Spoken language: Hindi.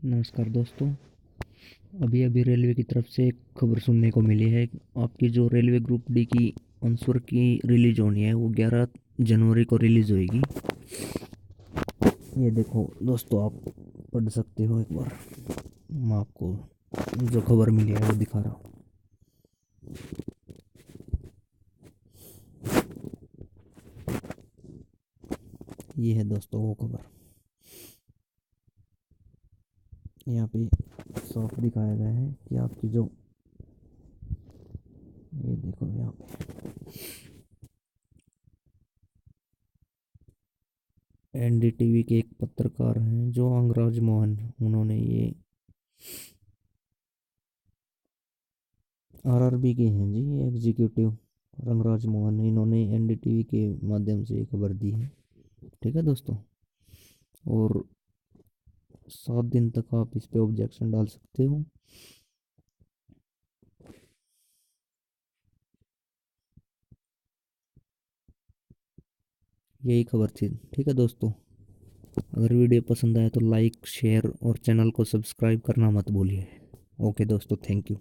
नमस्कार दोस्तों। अभी अभी रेलवे की तरफ से एक खबर सुनने को मिली है। आपकी जो रेलवे ग्रुप डी की आंसर की रिलीज होनी है वो 11 जनवरी को रिलीज होएगी। ये देखो दोस्तों, आप पढ़ सकते हो एक बार। मैं आपको जो खबर मिली है वो दिखा रहा हूँ। ये है दोस्तों वो खबर। यहाँ पे साफ दिखाया गया है कि आपकी जो, ये देखो यहाँ पे एनडीटीवी के एक पत्रकार हैं जो अंगराज मोहन, उन्होंने ये आरआरबी के हैं जी, एग्जीक्यूटिव रंगराज मोहन, इन्होंने एनडीटीवी के माध्यम से ये खबर दी है। ठीक है दोस्तों, और 7 दिन तक आप इस पे ऑब्जेक्शन डाल सकते हो। यही खबर थी। ठीक है दोस्तों, अगर वीडियो पसंद आए तो लाइक शेयर और चैनल को सब्सक्राइब करना मत भूलिए। ओके दोस्तों, थैंक यू।